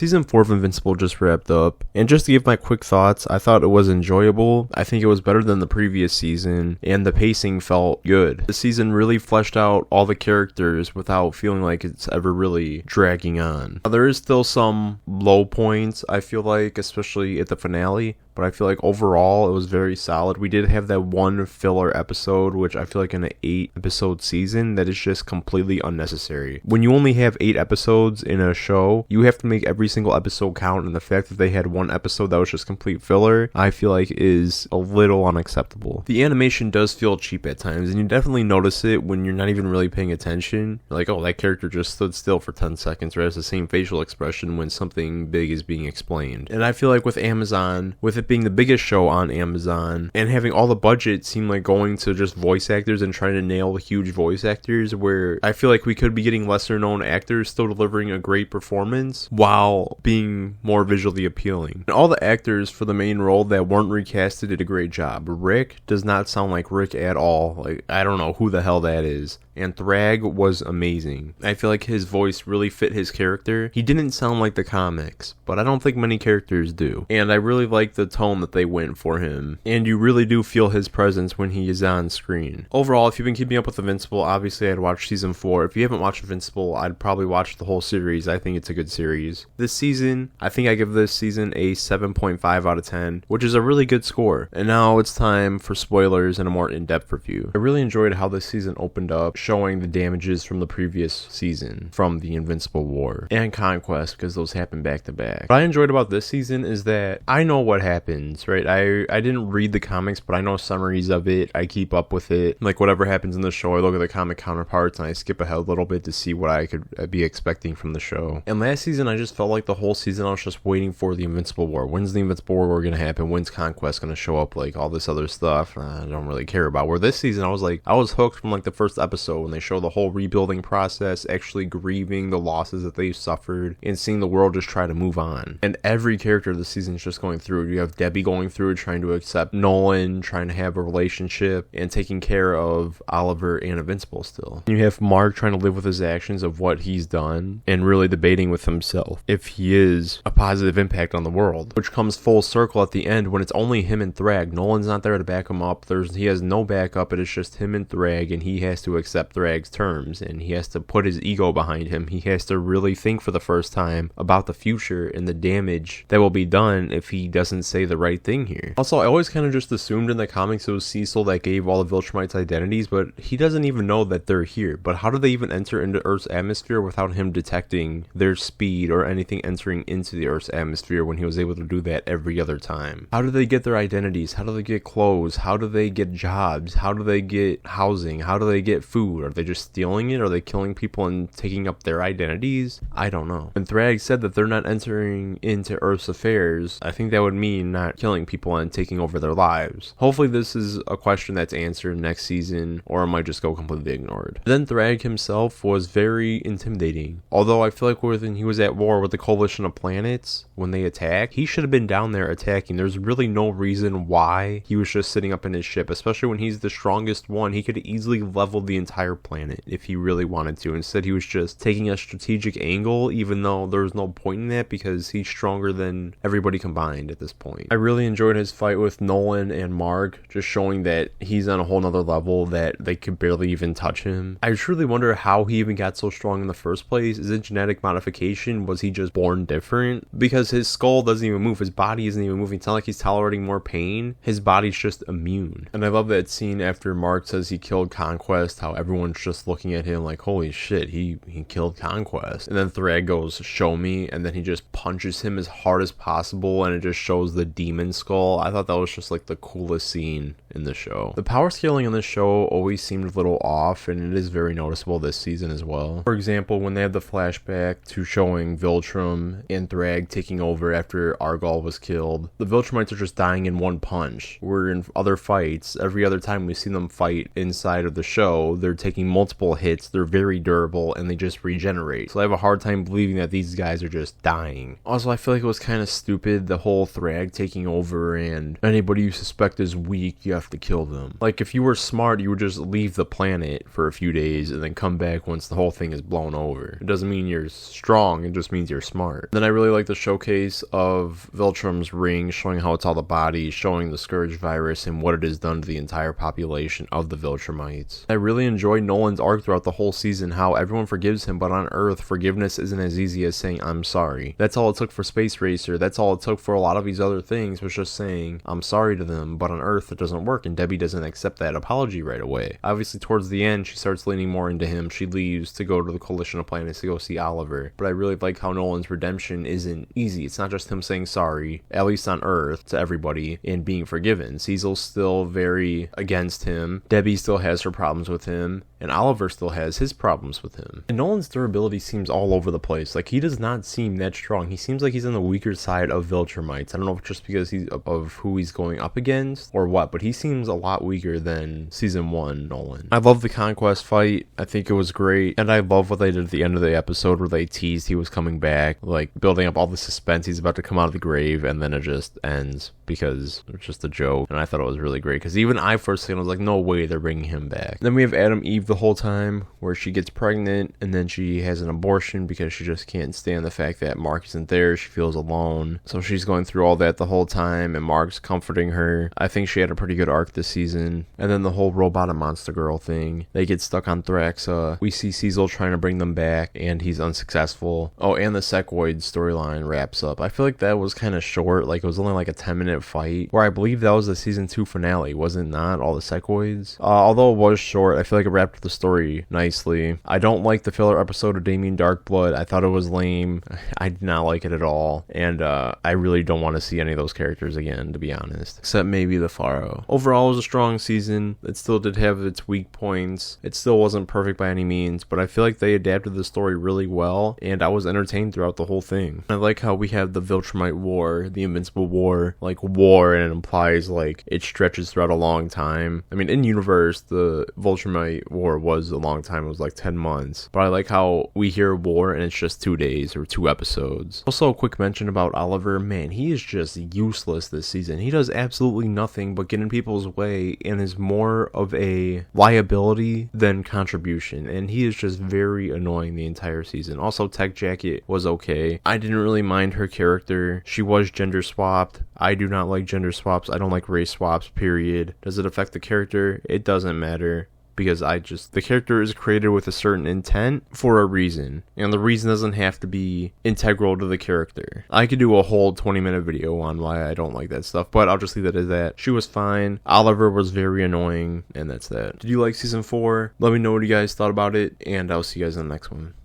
Season 4 of Invincible just wrapped up, and just to give my quick thoughts, I thought it was enjoyable. I think it was better than the previous season, and the pacing felt good. The season really fleshed out all the characters without feeling like it's ever really dragging on. There is still some low points, I feel like, especially at the finale, but I feel like overall it was very solid. We did have that one filler episode, which I feel like in an 8-episode season, that is just completely unnecessary. When you only have 8 episodes in a show, you have to make every single episode count, and the fact that they had one episode that was just complete filler, I feel like is a little unacceptable. The animation does feel cheap at times, and you definitely notice it when you're not even really paying attention. You're like, oh, that character just stood still for 10 seconds, or has the same facial expression when something big is being explained. And I feel like with Amazon, with it being the biggest show on Amazon, and having all the budget seem like going to just voice actors and trying to nail huge voice actors, where I feel like we could be getting lesser known actors still delivering a great performance while being more visually appealing. And all the actors for the main role that weren't recasted did a great job. Rick does not sound like Rick at all. Like, I don't know who the hell that is. And Thrag was amazing. I feel like his voice really fit his character. He didn't sound like the comics, but I don't think many characters do. And I really like the tone that they went for him. And you really do feel his presence when he is on screen. Overall, if you've been keeping up with Invincible, obviously I'd watch season 4. If you haven't watched Invincible, I'd probably watch the whole series. I think it's a good series. This season, I think I give this season a 7.5 out of 10, which is a really good score. And now it's time for spoilers and a more in-depth review. I really enjoyed how this season opened up, showing the damages from the previous season, from the Invincible War and Conquest, because those happened back to back. What I enjoyed about this season is that I know what happens, right? I didn't read the comics, but I know summaries of it. I keep up with it. Like, whatever happens in the show, I look at the comic counterparts and I skip ahead a little bit to see what I could be expecting from the show. And last season, I just felt like the whole season I was just waiting for the Invincible War. When's the Invincible War going to happen? When's Conquest going to show up? Like, all this other stuff I don't really care about. Where this season, I was hooked from like the first episode when they show the whole rebuilding process, actually grieving the losses that they suffered, and seeing the world just try to move on. And every character of the season is just going through it. You have Debbie going through it, trying to accept Nolan, trying to have a relationship, and taking care of Oliver and Invincible still. You have Mark trying to live with his actions of what he's done, and really debating with himself if he is a positive impact on the world, which comes full circle at the end when it's only him and Thrag. Nolan's not there to back him up. He has no backup. It is just him and Thrag, and he has to accept Thrag's terms, and he has to put his ego behind him. He has to really think for the first time about the future and the damage that will be done if he doesn't say the right thing here. Also, I always kind of just assumed in the comics it was Cecil that gave all the Viltrumites identities, but he doesn't even know that they're here. But how do they even enter into Earth's atmosphere without him detecting their speed or anything entering into the Earth's atmosphere when he was able to do that every other time? How do they get their identities? How do they get clothes? How do they get jobs? How do they get housing? How do they get food? Are they just stealing it? Are they killing people and taking up their identities? I don't know. When Thrag said that they're not entering into Earth's affairs, I think that would mean not killing people and taking over their lives. Hopefully this is a question that's answered next season, or it might just go completely ignored. Then Thrag himself was very intimidating. Although I feel like when he was at war with the coalition of planets, when they attacked, he should have been down there attacking. There's really no reason why he was just sitting up in his ship, especially when he's the strongest one. He could easily level the entire planet if he really wanted to. Instead, he was just taking a strategic angle, even though there was no point in that because he's stronger than everybody combined at this point. I really enjoyed his fight with Nolan and Mark, just showing that he's on a whole nother level, that they could barely even touch him. I truly wonder how he even got so strong in the first place. Is it genetic modification? Was he just born different? Because his skull doesn't even move. His body isn't even moving. It's not like he's tolerating more pain. His body's just immune. And I love that scene after Mark says he killed Conquest, how everyone's just looking at him like, holy shit, he killed Conquest. And then Thrag goes, show me, and then he just punches him as hard as possible, and it just shows the demon skull. I thought that was just like the coolest scene in the show. The power scaling in this show always seemed a little off, and it is very noticeable this season as well. For example, when they have the flashback to showing Viltrum and Thrag taking over after Argol was killed, the Viltrumites are just dying in one punch. Where in other fights, every other time we see them fight inside of the show, they're taking multiple hits, they're very durable, and they just regenerate. So I have a hard time believing that these guys are just dying. Also, I feel like it was kind of stupid, the whole Thrag taking over and anybody you suspect is weak, you have to kill them. Like, if you were smart, you would just leave the planet for a few days and then come back once the whole thing is blown over. It doesn't mean you're strong, it just means you're smart. Then I really like the showcase of Viltrum's ring, showing how it's all the body, showing the Scourge virus and what it has done to the entire population of the Viltrumites. I really enjoyed Nolan's arc throughout the whole season, how everyone forgives him, but on Earth, forgiveness isn't as easy as saying, I'm sorry. That's all it took for Space Racer, that's all it took for a lot of these other things, was just saying, I'm sorry to them, but on Earth it doesn't work, and Debbie doesn't accept that apology right away. Obviously, towards the end, she starts leaning more into him. She leaves to go to the Coalition of Planets to go see Oliver. But I really like how Nolan's redemption isn't easy. It's not just him saying sorry, at least on Earth, to everybody, and being forgiven. Cecil's still very against him. Debbie still has her problems with him, and Oliver still has his problems with him. And Nolan's durability seems all over the place. Like, he does not seem that strong. He seems like he's on the weaker side of Viltrumites. I don't know if it's just because he's of who he's going up against or what, but he seems a lot weaker than season 1 Nolan. I love the Conquest fight. I think it was great, and I love what they did at the end of the episode where they teased he was coming back, like building up all the suspense he's about to come out of the grave, and then it just ends because it's just a joke. And I thought it was really great because even I first was like, no way they're bringing him back. Then we have Adam Eve the whole time where she gets pregnant and then she has an abortion because she just can't stand the fact that Mark isn't there. She feels alone, so she's going through all that the whole time, and Mark's comforting her. I think she had a pretty good arc this season. And then the whole robot and monster girl thing, they get stuck on Thraxa. We see Cecil trying to bring them back and he's unsuccessful. Oh, and the Sequoid storyline wraps up. I feel like that was kind of short. Like, it was only like a 10-minute fight, where I believe that was the season 2 finale, was it not? All the Sequoids. Although it was short, I feel like it wrapped up the story nicely. I don't like the filler episode of Damien Darkblood. I thought it was lame. I did not like it at all, and I really don't want to see any of those characters again, to be honest, except maybe the Pharaoh. Overall, it was a strong season. It still did have its weak points. It still wasn't perfect by any means, but I feel like they adapted the story really well, and I was entertained throughout the whole thing. I like how we have the Viltrumite War, the Invincible War, like war, and it implies like it stretches throughout a long time. I mean, in universe, the Viltrumite War was a long time. It was like 10 months, but I like how we hear war and it's just 2 days or 2 episodes. Also, a quick mention about Oliver. Man, he is just useless this season. He does absolutely nothing but get in people's way and is more of a liability than contribution, and he is just very annoying the entire season. Also, Tech Jacket was okay. I didn't really mind her character. She was gender swapped. I do not like gender swaps. I don't like race swaps, period. Does it affect the character? It doesn't matter, because the character is created with a certain intent for a reason, and the reason doesn't have to be integral to the character. I could do a whole 20-minute video on why I don't like that stuff, but I'll just leave it as that. She was fine. Oliver was very annoying, and that's that. Did you like season 4? Let me know what you guys thought about it, and I'll see you guys in the next one.